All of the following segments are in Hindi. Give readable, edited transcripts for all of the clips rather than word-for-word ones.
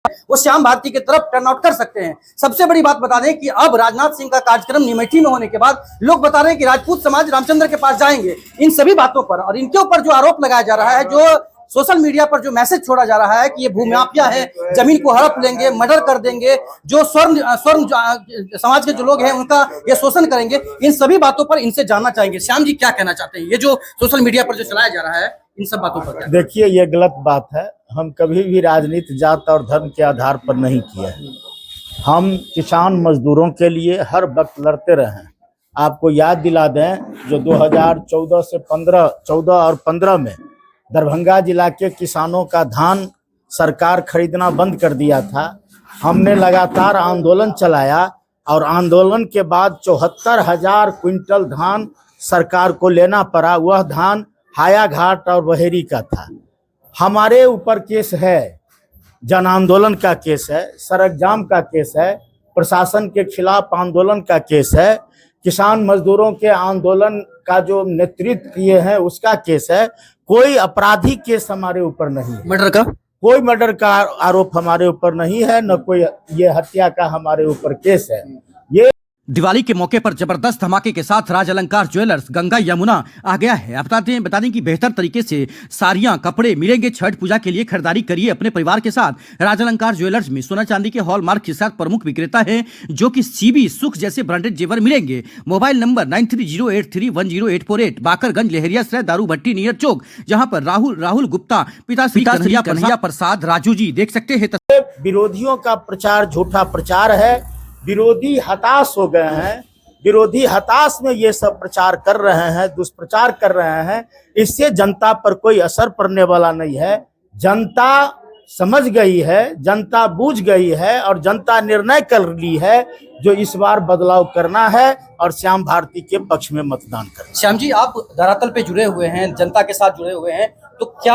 वो श्याम भारती की तरफ टर्न आउट कर सकते हैं। सबसे बड़ी बात बता दें कि अब राजनाथ सिंह का कार्यक्रम निमेठी में होने के बाद लोग बता रहे हैं कि राजपूत समाज रामचंद्र के पास जाएंगे। इन सभी बातों पर और इनके ऊपर जो आरोप लगाया जा रहा है, जो सोशल मीडिया पर जो मैसेज छोड़ा जा रहा है कि ये भूमाफिया है, जमीन को हड़प लेंगे, मर्डर कर देंगे, जो स्वर्ण समाज के जो लोग हैं उनका ये शोषण करेंगे, इन सभी बातों पर इनसे जानना चाहेंगे। श्याम जी क्या कहना चाहते हैं, ये जो सोशल मीडिया पर जो चलाया जा रहा है इन सब बातों पर? देखिए, ये गलत बात है। हम कभी भी राजनीति जात और धर्म के आधार पर नहीं किया है। हम किसान मजदूरों के लिए हर वक्त लड़ते रहे हैं। आपको याद दिला दें, जो 2014 से 14 और 15 में दरभंगा जिला के किसानों का धान सरकार खरीदना बंद कर दिया था। हमने लगातार आंदोलन चलाया और आंदोलन के बाद 74,000 क्विंटल धान सरकार को लेना पड़ा। वह धान हायाघाट और बहेरी का था। हमारे ऊपर केस है, जन आंदोलन का केस है, सड़क जाम का केस है, प्रशासन के खिलाफ आंदोलन का केस है, किसान मजदूरों के आंदोलन का जो नेतृत्व किए हैं उसका केस है। कोई आपराधिक केस हमारे ऊपर नहीं है। मर्डर का कोई मर्डर का आरोप हमारे ऊपर नहीं है, न कोई ये हत्या का हमारे ऊपर केस है। ये दिवाली के मौके पर जबरदस्त धमाके के साथ राज अलंकार ज्वेलर्स गंगा यमुना आ गया है। बता दें कि बेहतर तरीके से साड़ियां कपड़े मिलेंगे। छठ पूजा के लिए खरीदारी करिए अपने परिवार के साथ। राज अलंकार ज्वेलर्स में सोना चांदी के हॉलमार्क के साथ प्रमुख विक्रेता है, जो कि सीबी सुख जैसे ब्रांडेड जेवर मिलेंगे। मोबाइल नंबर 9308310848, बाकरगंज लहरियासराय दारू भट्टी नियर चौक, जहां पर राहुल गुप्ता पिता कन्हैया प्रसाद राजू जी देख सकते हैं। विरोधियों का प्रचार झूठा प्रचार है। विरोधी हताश हो गए हैं। विरोधी हताश में ये सब प्रचार कर रहे हैं, दुष्प्रचार कर रहे हैं। इससे जनता पर कोई असर पड़ने वाला नहीं है। जनता समझ गई है, जनता बूझ गई है और जनता निर्णय कर ली है जो इस बार बदलाव करना है और श्याम भारती के पक्ष में मतदान करना। श्याम जी, आप धरातल पे जुड़े हुए हैं, जनता के साथ जुड़े हुए हैं, तो क्या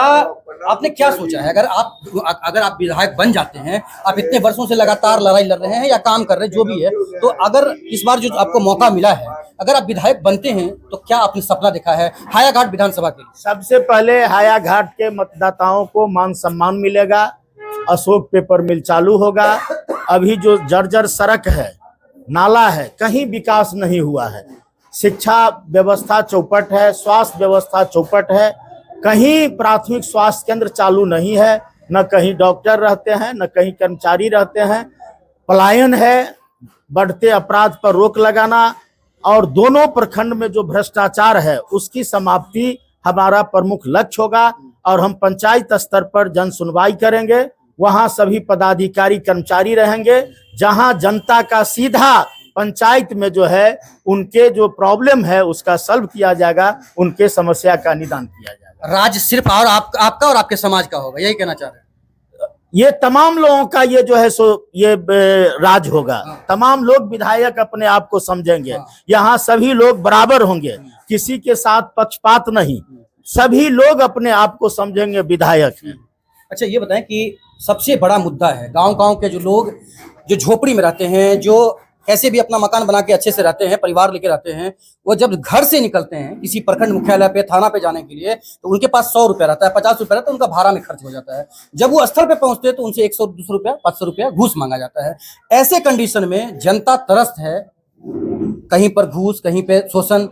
आपने क्या सोचा है? अगर आप विधायक बन जाते हैं, आप इतने वर्षों से लगातार लड़ाई लड़ रहे हैं या काम कर रहे हैं, जो भी है, तो अगर इस बार जो आपको मौका मिला है, अगर आप विधायक बनते हैं, तो क्या आपने सपना देखा है हायाघाट विधानसभा के लिए? सबसे पहले हायाघाट के मतदाताओं को मान सम्मान मिलेगा। अशोक पेपर मिल चालू होगा। अभी जो जर्जर सड़क है, नाला है, कहीं विकास नहीं हुआ है। शिक्षा व्यवस्था चौपट है, स्वास्थ्य व्यवस्था चौपट है। कहीं प्राथमिक स्वास्थ्य केंद्र चालू नहीं है, न कहीं डॉक्टर रहते हैं, न कहीं कर्मचारी रहते हैं। पलायन है, बढ़ते अपराध पर रोक लगाना और दोनों प्रखंड में जो भ्रष्टाचार है उसकी समाप्ति हमारा प्रमुख लक्ष्य होगा। और हम पंचायत स्तर पर जन सुनवाई करेंगे। वहां सभी पदाधिकारी कर्मचारी रहेंगे। जहां जनता का सीधा पंचायत में जो है उनके जो प्रॉब्लम है उसका सॉल्व किया जाएगा, उनके समस्या का निदान किया जाएगा। राज सिर्फ और आपका और आपके समाज का होगा, यही कहना चाह रहे हैं? ये तमाम लोगों का ये जो है सो ये राज होगा। तमाम लोग विधायक अपने आप को समझेंगे। यहाँ सभी लोग बराबर होंगे, किसी के साथ पक्षपात नहीं। सभी लोग अपने आप को समझेंगे विधायक हैं। अच्छा, ये बताएं कि सबसे बड़ा मुद्दा है गांव के जो लोग जो झोपड़ी में रहते हैं, जो कैसे भी अपना मकान बना के अच्छे से रहते हैं, परिवार लेके रहते हैं, वो जब घर से निकलते हैं किसी प्रखंड मुख्यालय पे, थाना पे जाने के लिए, तो उनके पास 100 रुपया रहता है, 50 रुपया रहता है, उनका भाड़ा में खर्च हो जाता है। जब वो स्थल पे पहुंचते हैं तो उनसे 100-200 रुपया, 500 रुपया घूस मांगा जाता है। ऐसे कंडीशन में जनता त्रस्त है, कहीं पर घूस, कहीं पे शोषण।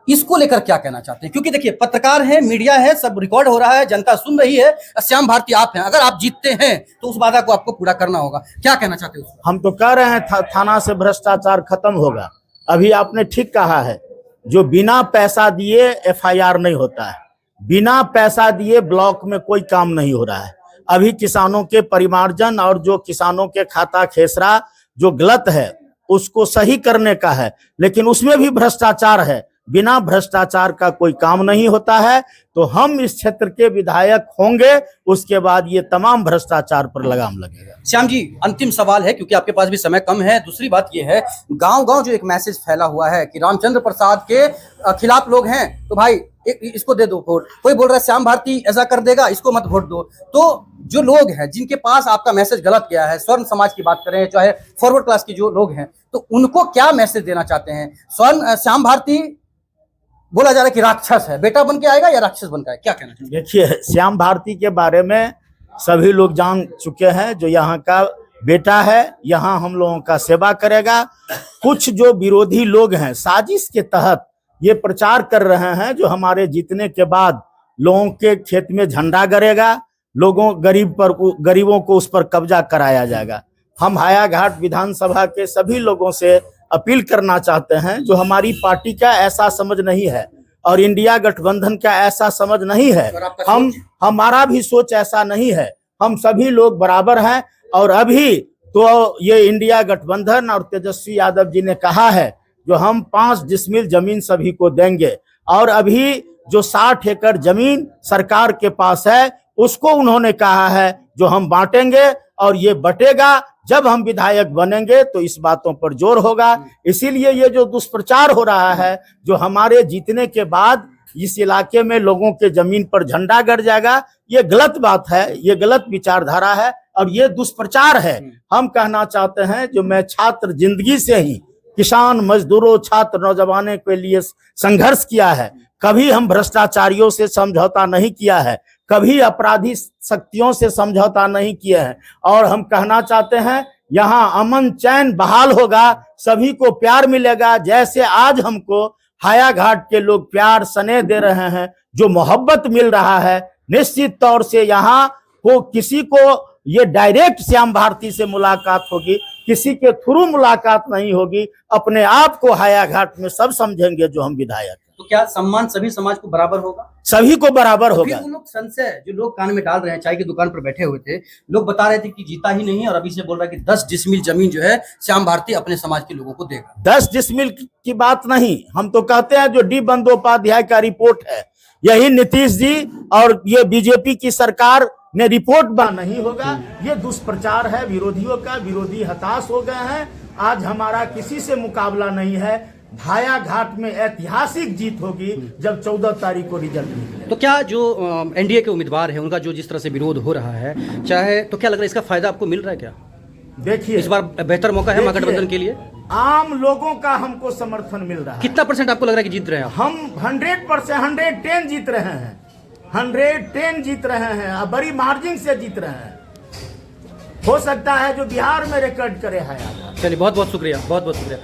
इसको लेकर क्या कहना चाहते हैं? क्योंकि देखिए, पत्रकार है, मीडिया है, सब रिकॉर्ड हो रहा है, जनता सुन रही है। श्याम भारती आप हैं, अगर आप जीतते हैं तो उस वादा को आपको पूरा करना होगा। क्या कहना चाहते हैं? हम तो कह रहे हैं थाना से भ्रष्टाचार खत्म होगा। अभी आपने ठीक कहा है, जो बिना पैसा दिए FIR नहीं होता है, बिना पैसा दिए ब्लॉक में कोई काम नहीं हो रहा है। अभी किसानों के परिमार्जन और जो किसानों के खाता खेसरा जो गलत है उसको सही करने का है, लेकिन उसमें भी भ्रष्टाचार है। बिना भ्रष्टाचार का कोई काम नहीं होता है। तो हम इस क्षेत्र के विधायक होंगे, उसके बाद ये तमाम भ्रष्टाचार पर लगाम लगेगा। श्याम जी, अंतिम सवाल है, क्योंकि आपके पास भी समय कम है। दूसरी बात ये है, गांव जो एक मैसेज फैला हुआ है कि रामचंद्र प्रसाद के खिलाफ लोग हैं, तो भाई इसको दे दो वोट। कोई बोल रहा है श्याम भारती ऐसा कर देगा, इसको मत वोट दो। तो जो लोग हैं जिनके पास आपका मैसेज गलत गया है, स्वर्ण समाज की बात करें, चाहे फॉरवर्ड क्लास के जो लोग हैं, तो उनको क्या मैसेज देना चाहते हैं? श्याम भारती बोला जा रहा है कि राक्षस है, बेटा बन के आएगा या राक्षस बन के आएगा, क्या कहना चाहिए? देखिए, श्याम भारती के बारे में सभी लोग जान चुके हैं जो यहाँ का बेटा है, यहाँ हम लोगों का सेवा करेगा। कुछ जो विरोधी लोग हैं साजिश के तहत ये प्रचार कर रहे हैं जो हमारे जीतने के बाद लोगों के खेत में झंडा गड़ेगा, गरीबों को उस पर कब्जा कराया जाएगा। हम हायाघाट विधानसभा के सभी लोगों से अपील करना चाहते हैं जो हमारी पार्टी का ऐसा समझ नहीं है और इंडिया गठबंधन का ऐसा समझ नहीं है, हमारा भी सोच ऐसा नहीं है। हम सभी लोग बराबर हैं और अभी तो ये इंडिया गठबंधन और तेजस्वी यादव जी ने कहा है जो हम 5 डिसमिल जमीन सभी को देंगे और अभी जो 60 एकड़ जमीन सरकार के पास है उसको उन्होंने कहा है जो हम बांटेंगे और ये बटेगा जब हम विधायक बनेंगे तो इस बातों पर जोर होगा। इसीलिए ये जो दुष्प्रचार हो रहा है जो हमारे जीतने के बाद इस इलाके में लोगों के जमीन पर झंडा गड़ जाएगा, ये गलत बात है, ये गलत विचारधारा है और ये दुष्प्रचार है। हम कहना चाहते हैं जो मैं छात्र जिंदगी से ही किसान मजदूरों छात्र नौजवानों के लिए संघर्ष किया है, कभी हम भ्रष्टाचारियों से समझौता नहीं किया है, कभी अपराधी शक्तियों से समझौता नहीं किया है और हम कहना चाहते हैं यहाँ अमन चैन बहाल होगा, सभी को प्यार मिलेगा। जैसे आज हमको हायाघाट के लोग प्यार स्नेह दे रहे हैं, जो मोहब्बत मिल रहा है, निश्चित तौर से यहाँ को किसी को ये डायरेक्ट श्याम भारती से मुलाकात होगी, किसी के थ्रू मुलाकात नहीं होगी। अपने आप को हायाघाट में सब समझेंगे जो हम विधायक हैं। तो क्या सम्मान सभी समाज को बराबर होगा? सभी को बराबर होगा। वो लोग संशय जो लोग कान में डाल रहे हैं, चाय की दुकान पर बैठे हुए थे, लोग बता रहे थे कि जीता ही नहीं है और अभी से बोल रहा है कि 10 डिसमिल जमीन जो है श्याम भारती अपने समाज के लोगों को देगा। 10 डिसमिल की बात नहीं, हम तो कहते हैं जो डी बंदोपाध्याय का रिपोर्ट है, यही नीतीश जी और ये बीजेपी की सरकार ने रिपोर्ट बना नहीं होगा। ये दुष्प्रचार है विरोधियों का, विरोधी हताश हो गए हैं। आज हमारा किसी से मुकाबला नहीं है। हायाघाट में ऐतिहासिक जीत होगी जब 14 तारीख को रिजल्ट निकले। तो क्या जो एनडीए के उम्मीदवार है उनका जो जिस तरह से विरोध हो रहा है, चाहे तो क्या लग रहा है इसका फायदा आपको मिल रहा है क्या? देखिए इस बार बेहतर मौका है महागठबंधन के लिए। आम लोगों का हमको समर्थन मिल रहा है। कितना % आपको लग रहा है कि जीत रहे हैं? हम 100%, 110 जीत रहे हैं, 110 जीत रहे हैं, बड़ी मार्जिन से जीत रहे हैं। हो सकता है जो बिहार में रिकॉर्ड करे हायाघाट। चलिए बहुत बहुत शुक्रिया, बहुत बहुत शुक्रिया।